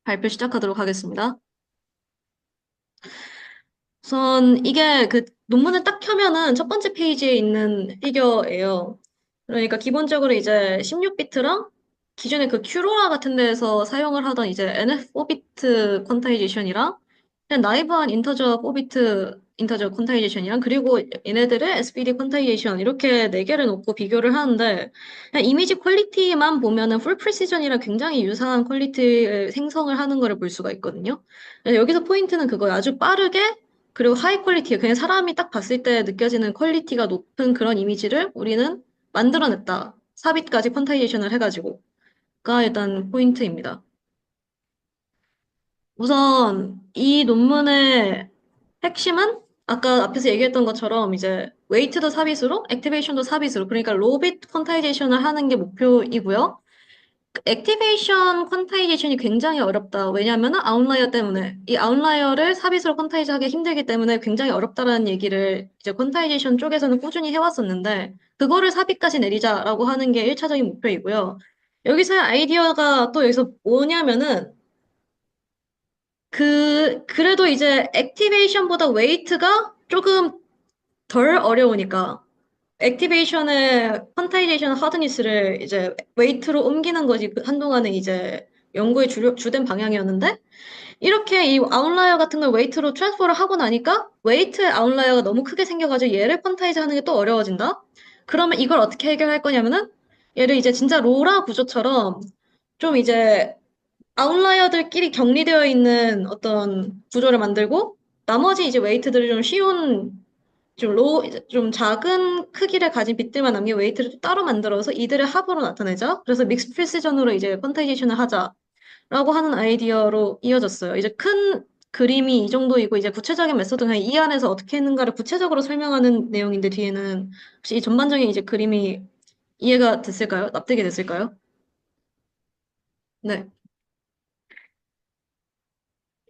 발표 시작하도록 하겠습니다. 우선 이게 그 논문을 딱 켜면은 첫 번째 페이지에 있는 피겨예요. 그러니까 기본적으로 이제 16비트랑 기존의 그 큐로라 같은 데에서 사용을 하던 이제 NF4비트 퀀타이제이션이랑 그냥 나이브한 인터저 4비트 인터저 퀀타이제이션이랑 그리고 얘네들의 SPD 퀀타이제이션 이렇게 네 개를 놓고 비교를 하는데 그냥 이미지 퀄리티만 보면은 풀 프리시전이랑 굉장히 유사한 퀄리티의 생성을 하는 거를 볼 수가 있거든요. 여기서 포인트는 그거예요. 아주 빠르게 그리고 하이 퀄리티, 그냥 사람이 딱 봤을 때 느껴지는 퀄리티가 높은 그런 이미지를 우리는 만들어냈다. 삽입까지 퀀타이제이션을 해가지고.가 일단 포인트입니다. 우선 이 논문의 핵심은 아까 앞에서 얘기했던 것처럼 이제 웨이트도 삽입으로, 액티베이션도 삽입으로, 그러니까 로빗 퀀타이제이션을 하는 게 목표이고요. 액티베이션 퀀타이제이션이 굉장히 어렵다. 왜냐하면 아웃라이어 때문에 이 아웃라이어를 삽입으로 퀀타이즈 하기 힘들기 때문에 굉장히 어렵다라는 얘기를 이제 퀀타이제이션 쪽에서는 꾸준히 해왔었는데 그거를 삽입까지 내리자라고 하는 게 1차적인 목표이고요. 여기서의 아이디어가 또 여기서 뭐냐면은 그래도 이제 액티베이션보다 웨이트가 조금 덜 어려우니까 액티베이션의 퀀타이제이션 하드니스를 이제 웨이트로 옮기는 것이 한동안은 이제 연구의 주된 방향이었는데 이렇게 이 아웃라이어 같은 걸 웨이트로 트랜스퍼를 하고 나니까 웨이트의 아웃라이어가 너무 크게 생겨가지고 얘를 퀀타이즈 하는 게 또 어려워진다? 그러면 이걸 어떻게 해결할 거냐면은 얘를 이제 진짜 로라 구조처럼 좀 이제 아웃라이어들끼리 격리되어 있는 어떤 구조를 만들고 나머지 이제 웨이트들을 좀 쉬운 좀 작은 크기를 가진 bit들만 남긴 웨이트를 또 따로 만들어서 이들의 합으로 나타내자. 그래서 믹스 프리시전으로 이제 퀀타이제이션을 하자라고 하는 아이디어로 이어졌어요. 이제 큰 그림이 이 정도이고 이제 구체적인 메소드 그냥 이 안에서 어떻게 했는가를 구체적으로 설명하는 내용인데 뒤에는 혹시 이 전반적인 이제 그림이 이해가 됐을까요? 납득이 됐을까요? 네.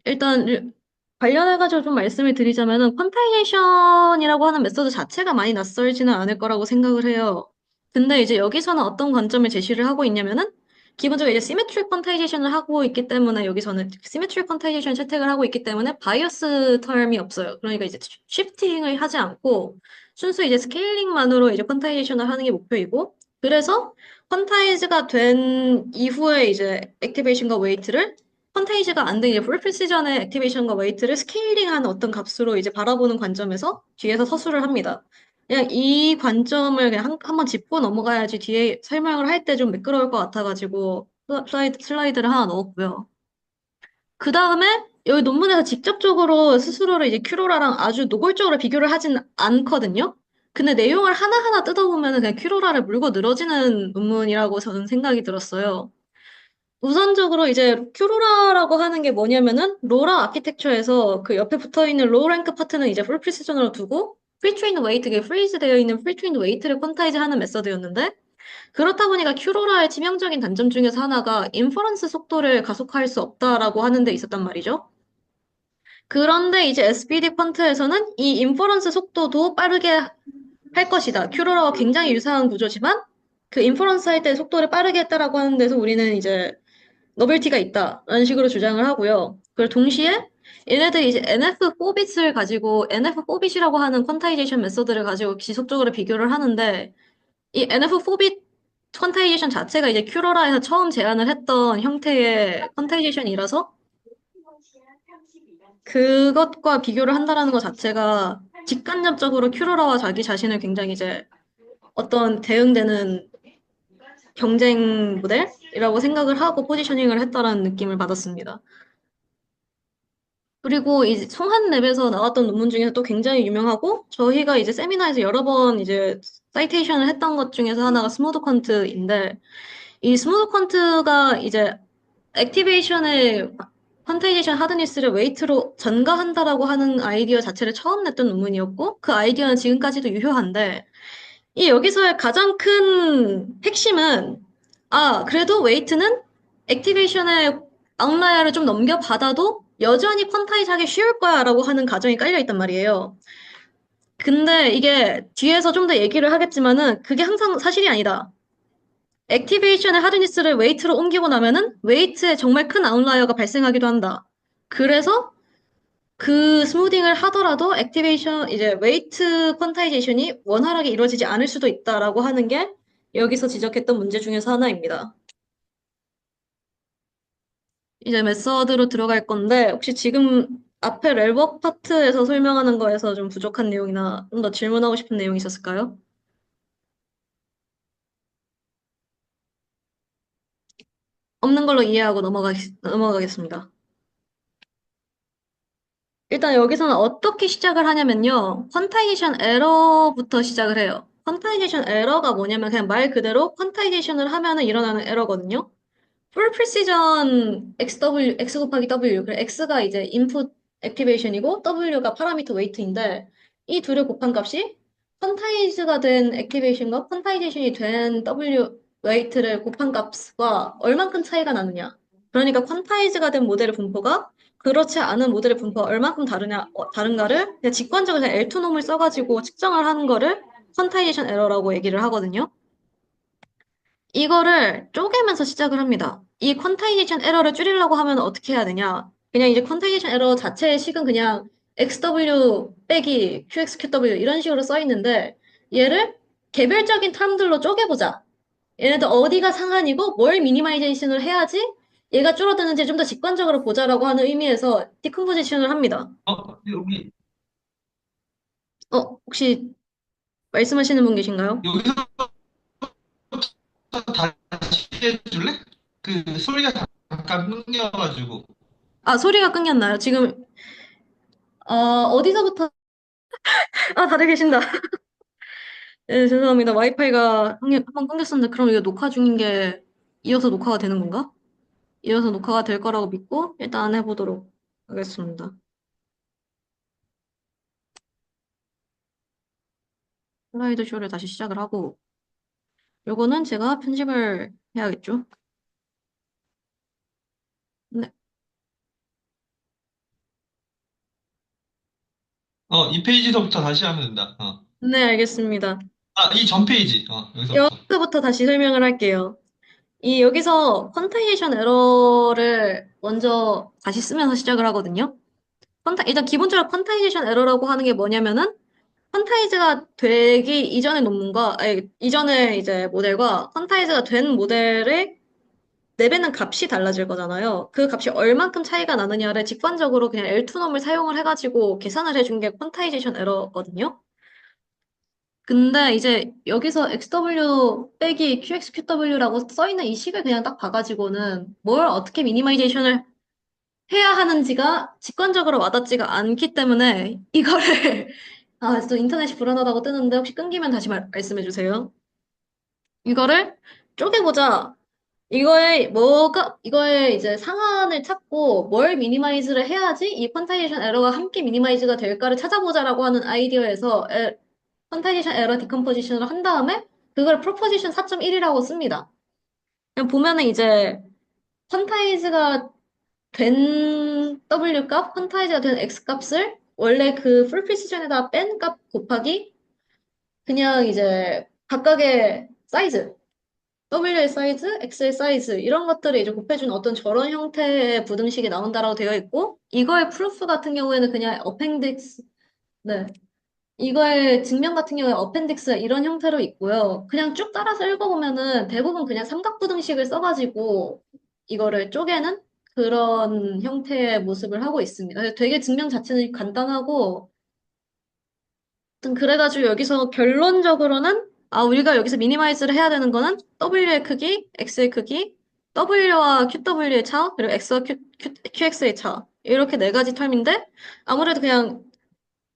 일단 관련해가지고 좀 말씀을 드리자면은 퀀타이제이션이라고 하는 메소드 자체가 많이 낯설지는 않을 거라고 생각을 해요. 근데 이제 여기서는 어떤 관점을 제시를 하고 있냐면은 기본적으로 이제 시메트릭 퀀타이제이션을 하고 있기 때문에 여기서는 시메트릭 퀀타이제이션 채택을 하고 있기 때문에 바이어스 텀이 없어요. 그러니까 이제 쉬프팅을 하지 않고 순수 이제 스케일링만으로 이제 퀀타이제이션을 하는 게 목표이고 그래서 퀀타이즈가 된 이후에 이제 액티베이션과 웨이트를 컨테이지가 안 된 이제 풀 프리시전의 액티베이션과 웨이트를 스케일링한 어떤 값으로 이제 바라보는 관점에서 뒤에서 서술을 합니다. 그냥 이 관점을 그냥 한번 짚고 넘어가야지 뒤에 설명을 할 때 좀 매끄러울 것 같아가지고 슬라이드를 하나 넣었고요. 그 다음에 여기 논문에서 직접적으로 스스로를 이제 큐로라랑 아주 노골적으로 비교를 하진 않거든요. 근데 내용을 하나하나 뜯어보면 그냥 큐로라를 물고 늘어지는 논문이라고 저는 생각이 들었어요. 우선적으로 이제 큐로라라고 하는 게 뭐냐면은 로라 아키텍처에서 그 옆에 붙어 있는 로우 랭크 파트는 이제 풀 프리시전으로 두고 프리트레인드 웨이트, 그 프리즈 되어 있는 프리트레인드 웨이트를 퀀타이즈 하는 메서드였는데 그렇다 보니까 큐로라의 치명적인 단점 중에서 하나가 인퍼런스 속도를 가속화할 수 없다라고 하는 데 있었단 말이죠. 그런데 이제 SPD 퀀트에서는 이 인퍼런스 속도도 빠르게 할 것이다. 큐로라와 굉장히 유사한 구조지만 그 인퍼런스 할 때 속도를 빠르게 했다라고 하는 데서 우리는 이제 노벨티가 있다라는 식으로 주장을 하고요. 그리고 동시에 얘네들이 이제 NF4bit을 가지고 NF4bit이라고 하는 퀀타이제이션 메소드를 가지고 지속적으로 비교를 하는데 이 NF4bit 퀀타이제이션 자체가 이제 큐러라에서 처음 제안을 했던 형태의 퀀타이제이션이라서 그것과 비교를 한다라는 것 자체가 직간접적으로 큐러라와 자기 자신을 굉장히 이제 어떤 대응되는 경쟁 모델이라고 생각을 하고 포지셔닝을 했다라는 느낌을 받았습니다. 그리고 이제 송한랩에서 나왔던 논문 중에서 또 굉장히 유명하고 저희가 이제 세미나에서 여러 번 이제 사이테이션을 했던 것 중에서 하나가 스무드 퀀트인데 이 스무드 퀀트가 이제 액티베이션의 퀀타이제이션 하드니스를 웨이트로 전가한다라고 하는 아이디어 자체를 처음 냈던 논문이었고 그 아이디어는 지금까지도 유효한데 이 여기서의 가장 큰 핵심은 그래도 웨이트는 액티베이션의 아웃라이어를 좀 넘겨받아도 여전히 퀀타이즈 하기 쉬울 거야 라고 하는 가정이 깔려 있단 말이에요. 근데 이게 뒤에서 좀 더 얘기를 하겠지만은 그게 항상 사실이 아니다. 액티베이션의 하드니스를 웨이트로 옮기고 나면은 웨이트에 정말 큰 아웃라이어가 발생하기도 한다. 그래서 그 스무딩을 하더라도 액티베이션, 이제 웨이트 퀀타이제이션이 원활하게 이루어지지 않을 수도 있다라고 하는 게 여기서 지적했던 문제 중에서 하나입니다. 이제 메서드로 들어갈 건데, 혹시 지금 앞에 렐버 파트에서 설명하는 거에서 좀 부족한 내용이나 좀 더 질문하고 싶은 내용이 있었을까요? 없는 걸로 이해하고 넘어가겠습니다. 일단 여기서는 어떻게 시작을 하냐면요. 퀀타이제이션 에러부터 시작을 해요. 퀀타이제이션 에러가 뭐냐면 그냥 말 그대로 퀀타이제이션을 하면은 일어나는 에러거든요. 풀 프리시전 XW, X 곱하기 W. 그래, X가 이제 인풋 액티베이션이고 W가 파라미터 웨이트인데 이 둘을 곱한 값이 퀀타이즈가 된 액티베이션과 퀀타이제이션이 된 W 웨이트를 곱한 값과 얼만큼 차이가 나느냐. 그러니까 퀀타이즈가 된 모델의 분포가 그렇지 않은 모델의 분포가 얼만큼 다른가를 그냥 직관적으로 그냥 L2놈을 써가지고 측정을 하는 거를 퀀타이제이션 에러라고 얘기를 하거든요. 이거를 쪼개면서 시작을 합니다. 이 퀀타이제이션 에러를 줄이려고 하면 어떻게 해야 되냐? 그냥 이제 퀀타이제이션 에러 자체의 식은 그냥 XW 빼기 QXQW 이런 식으로 써 있는데 얘를 개별적인 텀들로 쪼개보자. 얘네들 어디가 상한이고 뭘 미니마이제이션을 해야지 얘가 줄어드는지 좀 더 직관적으로 보자라고 하는 의미에서 디컴포지션을 합니다. 여기, 혹시 말씀하시는 분 계신가요? 여기서 다시 해줄래? 그 소리가 잠깐 끊겨가지고. 아, 소리가 끊겼나요? 지금 어디서부터 다들 계신다. 네, 죄송합니다. 와이파이가 한번 끊겼었는데, 그럼 이거 녹화 중인 게 이어서 녹화가 되는 건가? 이어서 녹화가 될 거라고 믿고, 일단 해보도록 하겠습니다. 슬라이드 쇼를 다시 시작을 하고, 요거는 제가 편집을 해야겠죠? 네. 이 페이지서부터 다시 하면 된다. 네, 알겠습니다. 이 전 페이지. 여기서부터. 여기서부터 다시 설명을 할게요. 여기서 퀀타이제이션 에러를 먼저 다시 쓰면서 시작을 하거든요. 일단 기본적으로 퀀타이제이션 에러라고 하는 게 뭐냐면은, 퀀타이즈가 되기 이전의 논문과, 아니, 이전의 이제 모델과 퀀타이즈가 된 모델의 내뱉는 값이 달라질 거잖아요. 그 값이 얼만큼 차이가 나느냐를 직관적으로 그냥 L2놈을 사용을 해가지고 계산을 해준 게 퀀타이제이션 에러거든요. 근데 이제 여기서 XW 빼기 QXQW라고 써있는 이 식을 그냥 딱 봐가지고는 뭘 어떻게 미니마이제이션을 해야 하는지가 직관적으로 와닿지가 않기 때문에 이거를 또 인터넷이 불안하다고 뜨는데 혹시 끊기면 다시 말씀해 주세요. 이거를 쪼개보자. 이거의 이제 상한을 찾고 뭘 미니마이즈를 해야지 이 퀀타이제이션 에러가 함께 미니마이즈가 될까를 찾아보자라고 하는 아이디어에서 퀀타이제이션 에러 디컴포지션을 한 다음에 그걸 프로포지션 4.1이라고 씁니다. 그냥 보면은 이제 퀀타이즈가 된 W 값, 퀀타이즈가 된 X 값을 원래 그 풀 프리시전에다 뺀 값 곱하기 그냥 이제 각각의 사이즈, W의 사이즈, X의 사이즈 이런 것들을 이제 곱해준 어떤 저런 형태의 부등식이 나온다라고 되어 있고 이거의 프루프 같은 경우에는 그냥 어펜딕스, 네. 이거의 증명 같은 경우에 어펜딕스 이런 형태로 있고요. 그냥 쭉 따라서 읽어보면은 대부분 그냥 삼각부등식을 써가지고 이거를 쪼개는 그런 형태의 모습을 하고 있습니다. 그래서 되게 증명 자체는 간단하고, 아무튼 그래가지고 여기서 결론적으로는 우리가 여기서 미니마이즈를 해야 되는 거는 W의 크기, X의 크기, W와 QW의 차, 그리고 X와 QX의 차. 이렇게 네 가지 텀인데 아무래도 그냥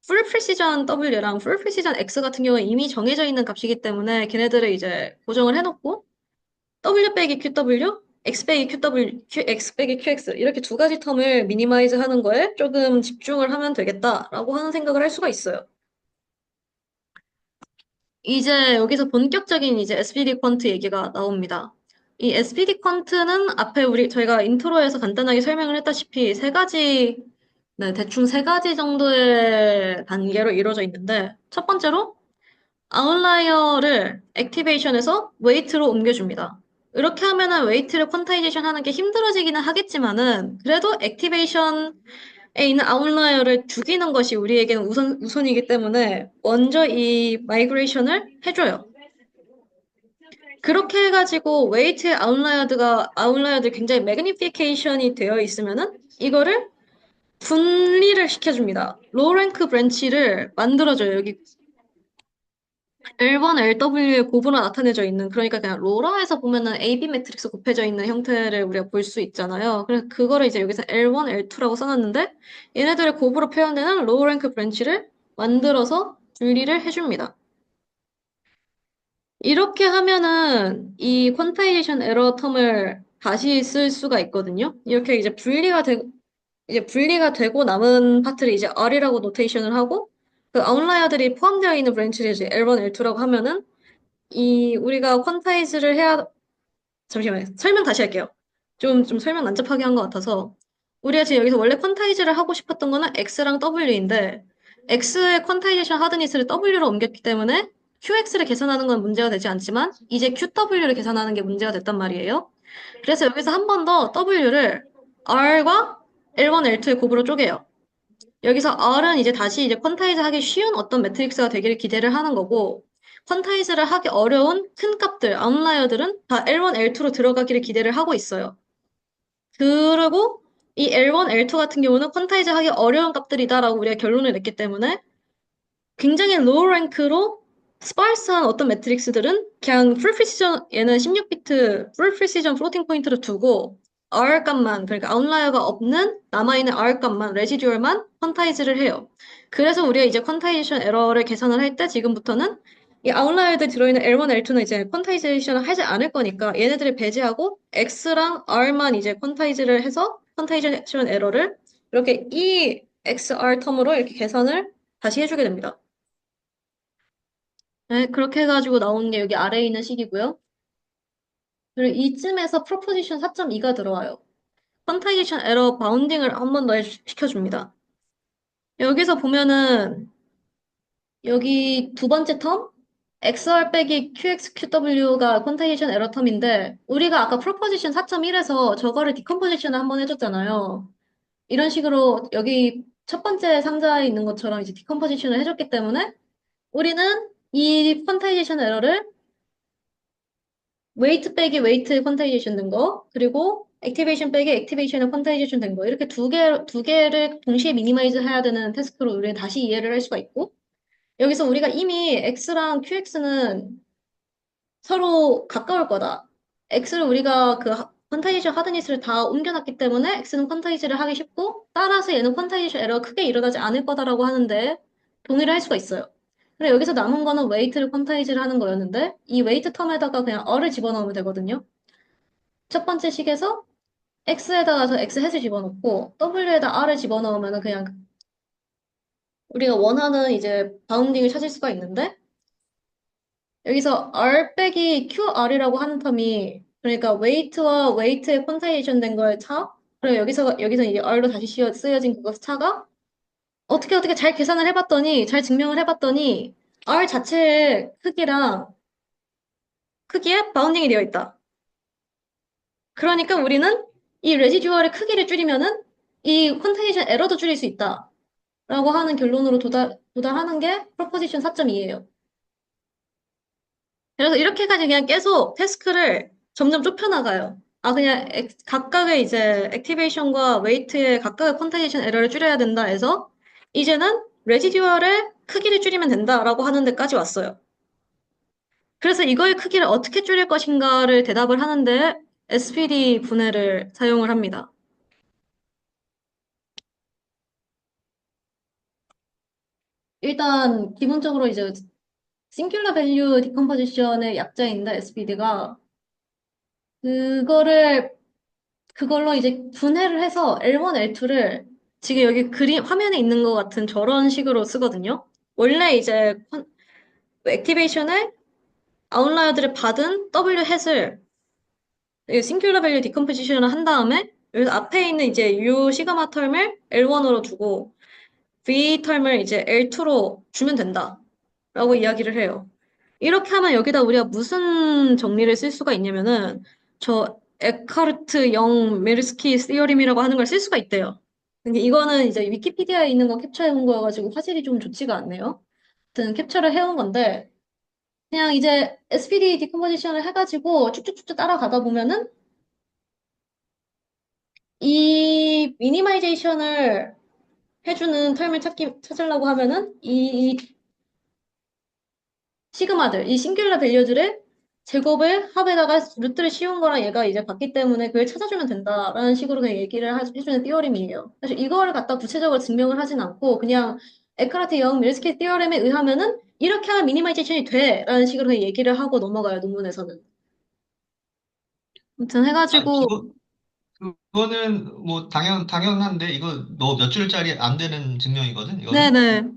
풀 프리시전 W랑 풀 프리시전 X 같은 경우는 이미 정해져 있는 값이기 때문에 걔네들을 이제 고정을 해놓고 W 빼기 QW, X 빼기 QW, X 빼기 QX 이렇게 두 가지 텀을 미니마이즈 하는 거에 조금 집중을 하면 되겠다라고 하는 생각을 할 수가 있어요. 이제 여기서 본격적인 이제 SPD 퀀트 얘기가 나옵니다. 이 SPD 퀀트는 앞에 저희가 인트로에서 간단하게 설명을 했다시피 세 가지, 네, 대충 세 가지 정도의 단계로 이루어져 있는데 첫 번째로 아웃라이어를 액티베이션에서 웨이트로 옮겨줍니다. 이렇게 하면은 웨이트를 퀀타이제이션 하는 게 힘들어지기는 하겠지만은 그래도 액티베이션에 있는 아웃라이어를 죽이는 것이 우리에게는 우선이기 때문에 먼저 이 마이그레이션을 해줘요. 그렇게 해가지고 웨이트 아웃라이어들 굉장히 매그니피케이션이 되어 있으면은 이거를 분리를 시켜줍니다. 로우 랭크 브랜치를 만들어줘요. 여기 L1, LW의 곱으로 나타내져 있는, 그러니까 그냥 로라에서 보면은 AB 매트릭스 곱해져 있는 형태를 우리가 볼 수 있잖아요. 그래서 그거를 이제 여기서 L1, L2라고 써놨는데, 얘네들의 곱으로 표현되는 로우 랭크 브랜치를 만들어서 분리를 해줍니다. 이렇게 하면은 이 퀀타이제이션 에러 텀을 다시 쓸 수가 있거든요. 이렇게 이제 분리가 되고 남은 파트를 이제 R이라고 노테이션을 하고, 그 아웃라이어들이 포함되어 있는 브랜치를 이제 L1, L2라고 하면은 우리가 퀀타이즈를 잠시만요. 설명 다시 할게요. 좀 설명 난잡하게 한 것 같아서. 우리가 지금 여기서 원래 퀀타이즈를 하고 싶었던 거는 X랑 W인데, X의 퀀타이제이션 하드니스를 W로 옮겼기 때문에 QX를 계산하는 건 문제가 되지 않지만, 이제 QW를 계산하는 게 문제가 됐단 말이에요. 그래서 여기서 한 번 더 W를 R과 L1, L2의 곱으로 쪼개요. 여기서 R은 이제 다시 이제 퀀타이즈 하기 쉬운 어떤 매트릭스가 되기를 기대를 하는 거고, 퀀타이즈를 하기 어려운 큰 값들, 아웃라이어들은 다 L1, L2로 들어가기를 기대를 하고 있어요. 그리고 이 L1, L2 같은 경우는 퀀타이즈 하기 어려운 값들이다라고 우리가 결론을 냈기 때문에 굉장히 로우 랭크로 스파르스한 어떤 매트릭스들은 그냥 풀 프리시전 얘는 16비트 풀 프리시전 플로팅 포인트를 두고 R 값만 그러니까 아웃라이어가 없는 남아있는 R 값만 레지듀얼만 퀀타이즈를 해요. 그래서 우리가 이제 퀀타이제이션 에러를 계산을 할 때 지금부터는 이 아웃라이어들 들어있는 L1, L2는 이제 퀀타이제이션을 하지 않을 거니까 얘네들을 배제하고 X랑 R만 이제 퀀타이즈를 해서 퀀타이제이션 에러를 이렇게 이 XR 텀으로 이렇게 계산을 다시 해주게 됩니다. 네, 그렇게 해가지고 나온 게 여기 아래에 있는 식이고요. 그리고 이쯤에서 프로포지션 4.2가 들어와요. 퀀타이제이션 에러 바운딩을 한 번 더 시켜줍니다. 여기서 보면은 여기 두 번째 텀 XR 빼기 QXQW가 퀀타이제이션 에러 텀인데 우리가 아까 프로포지션 4.1에서 저거를 디컴포지션을 한 번 해줬잖아요. 이런 식으로 여기 첫 번째 상자에 있는 것처럼 이제 디컴포지션을 해줬기 때문에 우리는 이 퀀타이제이션 에러를 웨이트 빼기 웨이트 퀀타이제이션 된 거, 그리고 액티베이션 빼기 액티베이션의 퀀타이제이션 된 거, 이렇게 두 개를 동시에 미니마이즈 해야 되는 태스크로 우리는 다시 이해를 할 수가 있고, 여기서 우리가 이미 X랑 QX는 서로 가까울 거다. X를 우리가 그 퀀타이제이션 하드니스를 다 옮겨놨기 때문에 X는 퀀타이즈를 하기 쉽고, 따라서 얘는 퀀타이제이션 에러가 크게 일어나지 않을 거다라고 하는데, 동의를 할 수가 있어요. 그래, 여기서 남은 거는 웨이트를 퀀타이즈를 하는 거였는데, 이 웨이트 텀에다가 그냥 어를 집어넣으면 되거든요. 첫 번째 식에서 X에다가 X 햇을 집어넣고 W에다 R을 집어넣으면 그냥 우리가 원하는 이제 바운딩을 찾을 수가 있는데 여기서 R 빼기 QR이라고 하는 텀이 그러니까 웨이트와 웨이트의 퀀타이제이션 된 거의 차 그리고 여기서 이제 R로 다시 쓰여진 그것 차가 어떻게 잘 계산을 해봤더니 잘 증명을 해봤더니 R 자체의 크기에 바운딩이 되어 있다. 그러니까 우리는 이 레지듀얼의 크기를 줄이면은 이 퀀타이제이션 에러도 줄일 수 있다. 라고 하는 결론으로 도달하는 게 프로포지션 4.2예요. 그래서 이렇게까지 그냥 계속 태스크를 점점 좁혀나가요. 그냥 각각의 이제 액티베이션과 웨이트의 각각의 퀀타이제이션 에러를 줄여야 된다 해서 이제는 레지듀얼의 크기를 줄이면 된다라고 하는 데까지 왔어요. 그래서 이거의 크기를 어떻게 줄일 것인가를 대답을 하는데 SPD 분해를 사용을 합니다. 일단 기본적으로 이제 싱귤러 밸류 디컴포지션의 약자인데 SPD가 그거를 그걸로 이제 분해를 해서 L1, L2를 지금 여기 그림 화면에 있는 것 같은 저런 식으로 쓰거든요. 원래 이제 액티베이션을 아웃라이어들을 받은 W 햇을 싱귤러 밸류 디컴포지션을 한 다음에 여기 앞에 있는 이제 U 시그마 텀을 L1으로 두고 V 텀을 이제 L2로 주면 된다라고 이야기를 해요. 이렇게 하면 여기다 우리가 무슨 정리를 쓸 수가 있냐면은 저 에카르트 영 메르스키 시어림이라고 하는 걸 쓸 수가 있대요. 근데 이거는 이제 위키피디아에 있는 거 캡처해 온 거여가지고 화질이 좀 좋지가 않네요. 아무튼 캡처를 해온 건데 그냥 이제 SPD 디컴포지션을 해가지고 쭉쭉쭉쭉 따라가다 보면은 이 미니마이제이션을 해주는 텀을 찾으려고 하면은 이 시그마들, 이 싱귤러 밸류들의 제곱을 합에다가 루트를 씌운 거랑 얘가 이제 같기 때문에 그걸 찾아주면 된다라는 식으로 그냥 얘기를 해주는 띠어림이에요. 사실 이거를 갖다 구체적으로 증명을 하진 않고 그냥 에크하트 영 밀스키 띠어렘에 의하면은 이렇게 하면 미니마이제이션이 돼라는 식으로 그냥 얘기를 하고 넘어가요, 논문에서는. 아무튼 아, 해가지고 그거는 뭐 당연한데 이거 너 몇 줄짜리 안 되는 증명이거든, 이거는. 네네.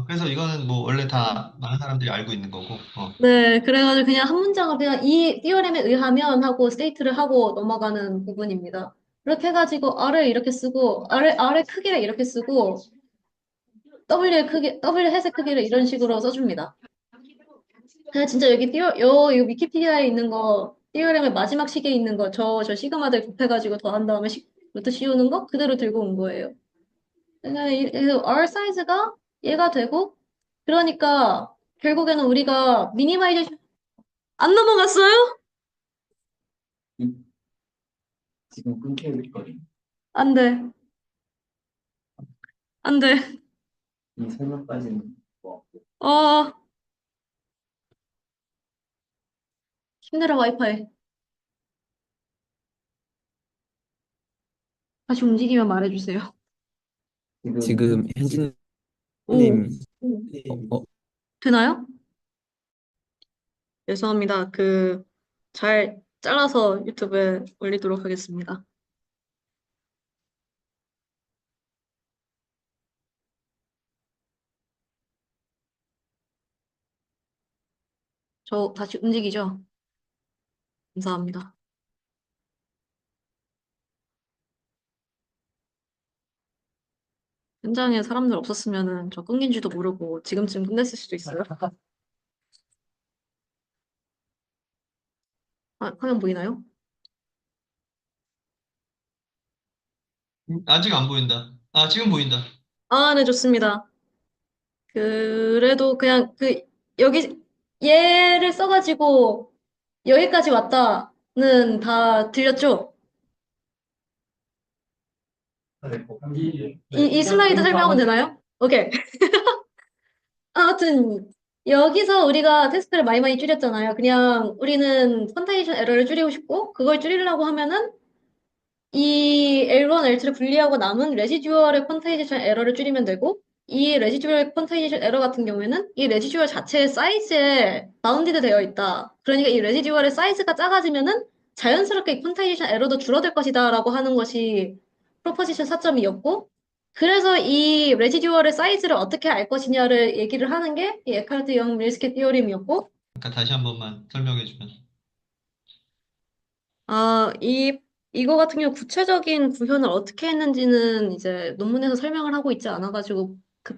그래서 이거는 뭐 원래 다 많은 사람들이 알고 있는 거고. 네, 그래가지고 그냥 한 문장을 그냥 이 띠어렘에 의하면 하고 스테이트를 하고 넘어가는 부분입니다. 이렇게 해가지고 R을 이렇게 쓰고, R의 크기를 이렇게 쓰고, W 해석 크기를 이런 식으로 써줍니다. 그냥 진짜 여기 이 위키피디아에 있는 거, 띠어렘의 마지막 식에 있는 거, 저 시그마들 곱해가지고 더한 다음에 루트 씌우는 거 그대로 들고 온 거예요. 그러니까 그래서 R 사이즈가 얘가 되고, 그러니까 결국에는 우리가 미니마이제이션 안 넘어갔어요? 이- 지금 끊겨 있거든요. 안 돼. 안 돼. 이 설명까지는 뭐 어, 힘내라, 와이파이. 다시 움직이면 말해주세요. 지금 현진님 오, 어, 되나요? 죄송합니다. 잘 잘라서 유튜브에 올리도록 하겠습니다. 저 다시 움직이죠? 감사합니다. 현장에 사람들 없었으면은 저 끊긴지도 모르고 지금쯤 끝냈을 수도 있어요. 아, 화면 보이나요? 아직 안 보인다. 아, 지금 보인다. 아, 네, 좋습니다. 그래도 그냥 여기, 얘를 써가지고 여기까지 왔다는 다 들렸죠? 이 슬라이드 설명은 되나요? 오케이. 아무튼, 여기서 우리가 테스트를 많이 줄였잖아요. 그냥 우리는 퀀타이션 에러를 줄이고 싶고, 그걸 줄이려고 하면은 이 L1, L2를 분리하고 남은 레지듀얼의 퀀타이제이션 에러를 줄이면 되고, 이 레지듀얼 퀀타이제이션 에러 같은 경우에는 이 레지듀얼 자체의 사이즈에 바운디드 되어 있다. 그러니까 이 레지듀얼의 사이즈가 작아지면은 자연스럽게 이 퀀타이제이션 에러도 줄어들 것이다 라고 하는 것이 프로포지션 4.2였고, 그래서 이 레지듀얼의 사이즈를 어떻게 알 것이냐를 얘기를 하는 게 이 에카르트 영 밀스케 티어림이었고, 그러니까 다시 한 번만 설명해 주면. 아, 이거 같은 경우 구체적인 구현을 어떻게 했는지는 이제 논문에서 설명을 하고 있지 않아가지고 그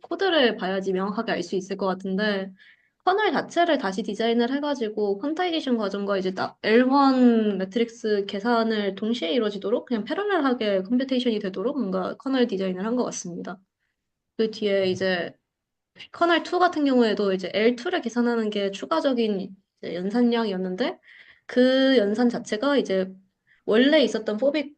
코드를 봐야지 명확하게 알 수 있을 것 같은데, 커널 자체를 다시 디자인을 해가지고 퀀타이제이션 과정과 이제 딱 L1 매트릭스 계산을 동시에 이루어지도록 그냥 패러럴하게 컴퓨테이션이 되도록 뭔가 커널 디자인을 한 것 같습니다. 그 뒤에 이제 커널 2 같은 경우에도 이제 L2를 계산하는 게 추가적인 이제 연산량이었는데 그 연산 자체가 이제 원래 있었던 포빗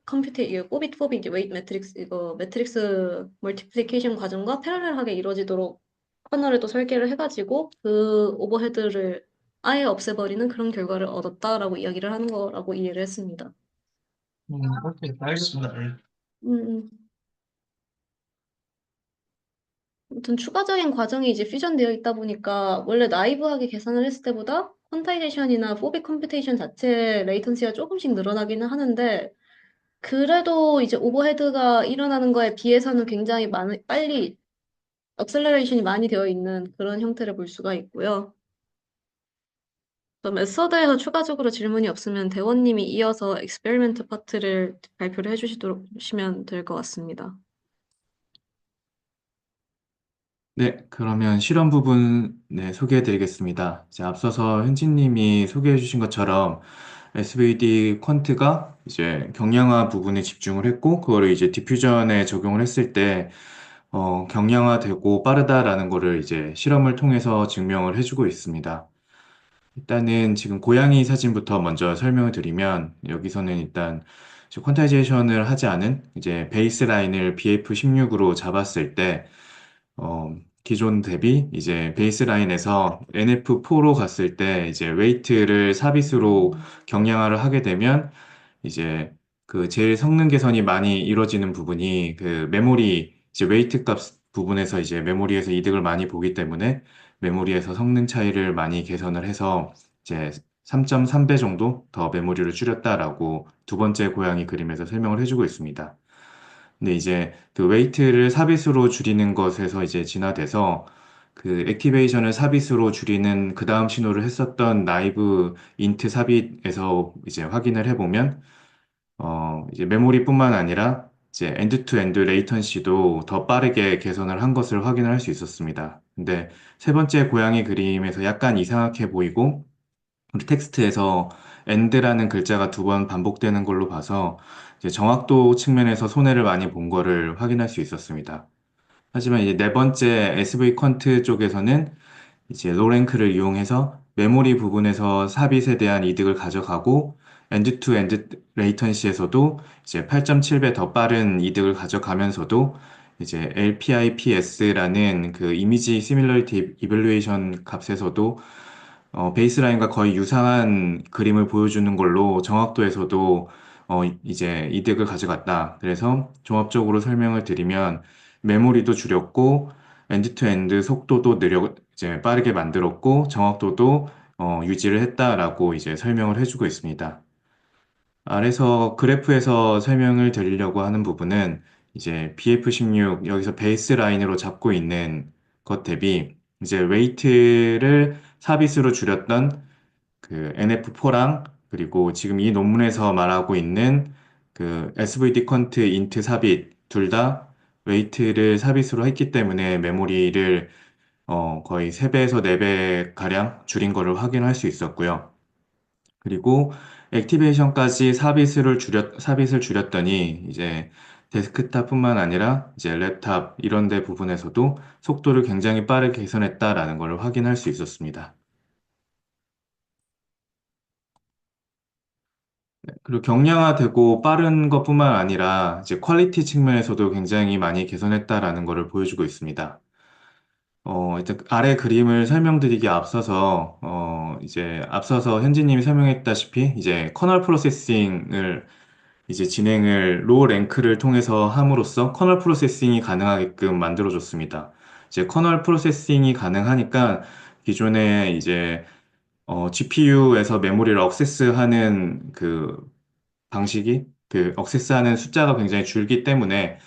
웨이트 매트릭스 이거 매트릭스 멀티플리케이션 과정과 패러럴하게 이루어지도록 커널을 또 설계를 해가지고 그 오버헤드를 아예 없애버리는 그런 결과를 얻었다라고 이야기를 하는 거라고 이해를 했습니다. 오케이, 알겠습니다. 네. 음, 음. 아무튼 추가적인 과정이 이제 퓨전되어 있다 보니까 원래 나이브하게 계산을 했을 때보다 퀀타이제이션이나 포빅 컴퓨테이션 자체 레이턴시가 조금씩 늘어나기는 하는데 그래도 이제 오버헤드가 일어나는 거에 비해서는 굉장히 빨리 억셀러레이션이 많이 되어 있는 그런 형태를 볼 수가 있고요. 또 메서드에서 추가적으로 질문이 없으면 대원님이 이어서 익스페리멘트 파트를 발표를 해주시면 될 것 같습니다. 네, 그러면 실험 부분 네, 소개해 드리겠습니다. 이제 앞서서 현진님이 소개해 주신 것처럼 SVD 퀀트가 이제 경량화 부분에 집중을 했고, 그거를 이제 디퓨전에 적용을 했을 때, 경량화되고 빠르다라는 거를 이제 실험을 통해서 증명을 해주고 있습니다. 일단은 지금 고양이 사진부터 먼저 설명을 드리면, 여기서는 일단 퀀타이제이션을 하지 않은 이제 베이스라인을 BF16으로 잡았을 때, 어, 기존 대비 이제 베이스라인에서 NF4로 갔을 때 이제 웨이트를 삽입으로 경량화를 하게 되면 이제 그 제일 성능 개선이 많이 이루어지는 부분이 그 메모리 이제 웨이트 값 부분에서 이제 메모리에서 이득을 많이 보기 때문에 메모리에서 성능 차이를 많이 개선을 해서 이제 3.3배 정도 더 메모리를 줄였다라고 두 번째 고양이 그림에서 설명을 해주고 있습니다. 근데 이제 그 웨이트를 삽입으로 줄이는 것에서 이제 진화돼서 그 액티베이션을 삽입으로 줄이는 그 다음 신호를 했었던 나이브 인트 삽입에서 이제 확인을 해보면 이제 메모리뿐만 아니라 이제 엔드 투 엔드 레이턴시도 더 빠르게 개선을 한 것을 확인을 할 수 있었습니다. 근데 세 번째 고양이 그림에서 약간 이상하게 보이고 우리 텍스트에서 end라는 글자가 두 번 반복되는 걸로 봐서 이제 정확도 측면에서 손해를 많이 본 거를 확인할 수 있었습니다. 하지만 이제 네 번째 SV 퀀트 쪽에서는 이제 로랭크를 이용해서 메모리 부분에서 삽입에 대한 이득을 가져가고 엔드 투 엔드 레이턴시에서도 이제 8.7배 더 빠른 이득을 가져가면서도 이제 LPIPS라는 그 이미지 시뮬러리티 이벨루에이션 값에서도 베이스라인과 거의 유사한 그림을 보여주는 걸로 정확도에서도 이제 이득을 가져갔다. 그래서 종합적으로 설명을 드리면 메모리도 줄였고 엔드 투 엔드 속도도 이제 빠르게 만들었고 정확도도 유지를 했다라고 이제 설명을 해주고 있습니다. 아래서 그래프에서 설명을 드리려고 하는 부분은 이제 BF16 여기서 베이스 라인으로 잡고 있는 것 대비 이제 웨이트를 삽입으로 줄였던 그 NF4랑 그리고 지금 이 논문에서 말하고 있는 그 SVD 퀀트 인트 삽입 둘 다 웨이트를 삽입으로 했기 때문에 메모리를 거의 3배에서 4배 가량 줄인 거를 확인할 수 있었고요. 그리고 액티베이션까지 삽입을 줄였더니 이제 데스크탑뿐만 아니라 이제 랩탑 이런 데 부분에서도 속도를 굉장히 빠르게 개선했다라는 걸 확인할 수 있었습니다. 그리고 경량화되고 빠른 것뿐만 아니라 이제 퀄리티 측면에서도 굉장히 많이 개선했다라는 것을 보여주고 있습니다. 일단 아래 그림을 설명드리기 앞서서 이제 앞서서 현지님이 설명했다시피 이제 커널 프로세싱을 이제 진행을 로우 랭크를 통해서 함으로써 커널 프로세싱이 가능하게끔 만들어줬습니다. 이제 커널 프로세싱이 가능하니까 기존에 이제 GPU에서 메모리를 억세스하는 그 방식이 그 억세스하는 숫자가 굉장히 줄기 때문에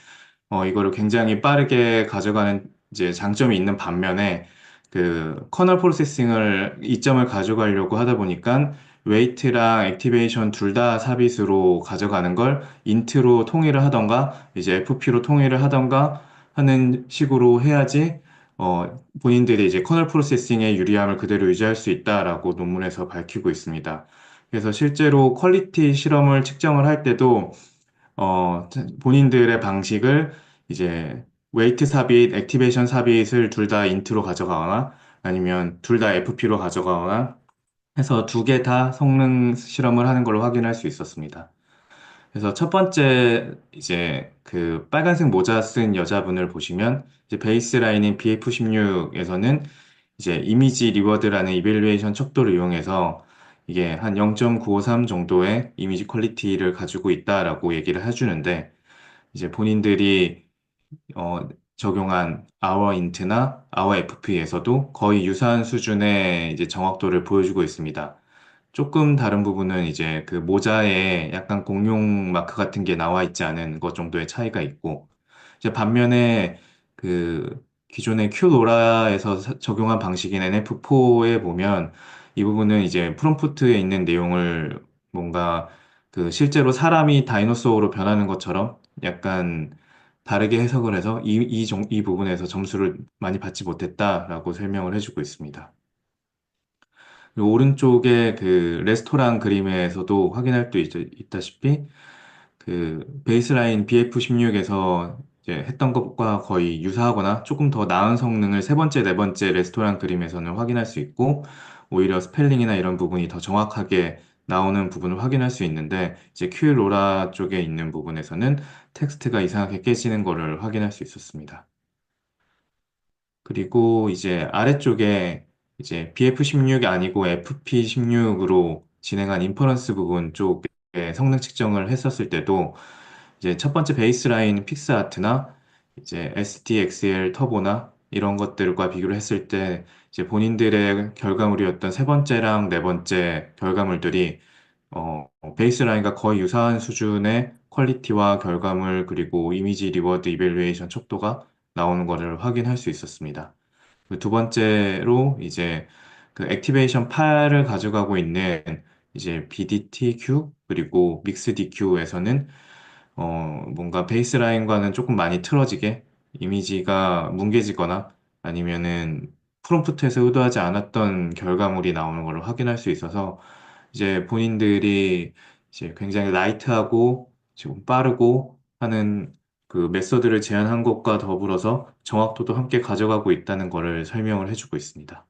이거를 굉장히 빠르게 가져가는 이제 장점이 있는 반면에 그 커널 프로세싱을 이점을 가져가려고 하다 보니까 웨이트랑 액티베이션 둘 다 삽입으로 가져가는 걸 인트로 통일을 하던가 이제 FP로 통일을 하던가 하는 식으로 해야지 본인들이 이제 커널 프로세싱의 유리함을 그대로 유지할 수 있다라고 논문에서 밝히고 있습니다. 그래서 실제로 퀄리티 실험을 측정을 할 때도 본인들의 방식을 이제 웨이트 삽입, 액티베이션 삽입을 둘 다 인트로 가져가거나 아니면 둘 다 FP로 가져가거나 해서 두 개 다 성능 실험을 하는 걸로 확인할 수 있었습니다. 그래서 첫 번째 이제 그 빨간색 모자 쓴 여자분을 보시면 이제 베이스라인인 BF16에서는 이제 이미지 리워드라는 이벨루에이션 척도를 이용해서 이게 한 0.953 정도의 이미지 퀄리티를 가지고 있다라고 얘기를 해주는데 이제 본인들이 적용한 our int나 our FP에서도 거의 유사한 수준의 이제 정확도를 보여주고 있습니다. 조금 다른 부분은 이제 그 모자에 약간 공룡 마크 같은 게 나와 있지 않은 것 정도의 차이가 있고, 이제 반면에 그 기존의 큐로라에서 적용한 방식인 NF4에 보면 이 부분은 이제 프롬프트에 있는 내용을 뭔가 그 실제로 사람이 다이노소어로 변하는 것처럼 약간 다르게 해석을 해서 이 부분에서 점수를 많이 받지 못했다라고 설명을 해주고 있습니다. 그리고 오른쪽에 그 레스토랑 그림에서도 확인할 수 있다시피 그 베이스라인 BF16에서 이제 했던 것과 거의 유사하거나 조금 더 나은 성능을 세 번째, 네 번째 레스토랑 그림에서는 확인할 수 있고 오히려 스펠링이나 이런 부분이 더 정확하게 나오는 부분을 확인할 수 있는데 이제 q 로라 쪽에 있는 부분에서는 텍스트가 이상하게 깨지는 거를 확인할 수 있었습니다. 그리고 이제 아래쪽에 이제 BF16이 아니고 FP16으로 진행한 인퍼런스 부분 쪽에 성능 측정을 했었을 때도 이제 첫 번째 베이스라인 픽스아트나 이제 SDXL 터보나 이런 것들과 비교를 했을 때 이제 본인들의 결과물이었던 세 번째랑 네 번째 결과물들이 베이스라인과 거의 유사한 수준의 퀄리티와 결과물 그리고 이미지 리워드 이벨루에이션 척도가 나오는 것을 확인할 수 있었습니다. 그 두 번째로 이제 그 액티베이션 8을 가져가고 있는 이제 BDTQ 그리고 믹스 DQ에서는 뭔가 베이스라인과는 조금 많이 틀어지게 이미지가 뭉개지거나 아니면은 프롬프트에서 의도하지 않았던 결과물이 나오는 걸 확인할 수 있어서 이제 본인들이 이제 굉장히 라이트하고 지금 빠르고 하는 그 메서드를 제안한 것과 더불어서 정확도도 함께 가져가고 있다는 것을 설명을 해주고 있습니다.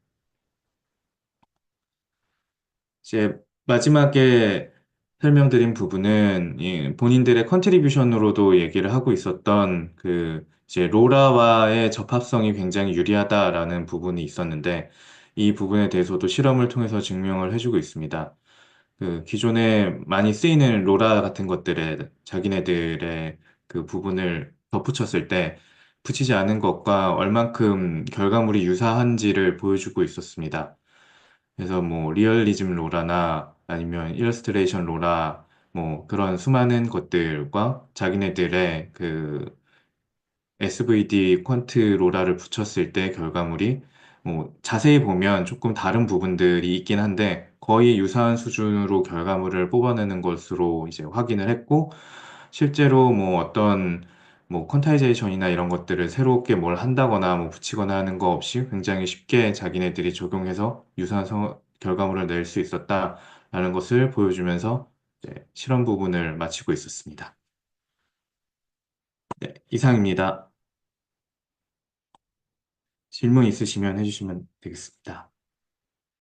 이제 마지막에 설명드린 부분은 이 본인들의 컨트리뷰션으로도 얘기를 하고 있었던 그 이제 로라와의 접합성이 굉장히 유리하다라는 부분이 있었는데 이 부분에 대해서도 실험을 통해서 증명을 해주고 있습니다. 그 기존에 많이 쓰이는 로라 같은 것들에 자기네들의 그 부분을 덧붙였을 때 붙이지 않은 것과 얼만큼 결과물이 유사한지를 보여주고 있었습니다. 그래서 뭐 리얼리즘 로라나 아니면 일러스트레이션 로라 뭐 그런 수많은 것들과 자기네들의 그 SVD 퀀트 로라를 붙였을 때 결과물이 뭐 자세히 보면 조금 다른 부분들이 있긴 한데 거의 유사한 수준으로 결과물을 뽑아내는 것으로 이제 확인을 했고 실제로 뭐 어떤 뭐 퀀타이제이션이나 이런 것들을 새롭게 뭘 한다거나 뭐 붙이거나 하는 거 없이 굉장히 쉽게 자기네들이 적용해서 유사한 결과물을 낼 수 있었다라는 것을 보여주면서 이제 실험 부분을 마치고 있었습니다. 네, 이상입니다. 질문 있으시면 해주시면 되겠습니다.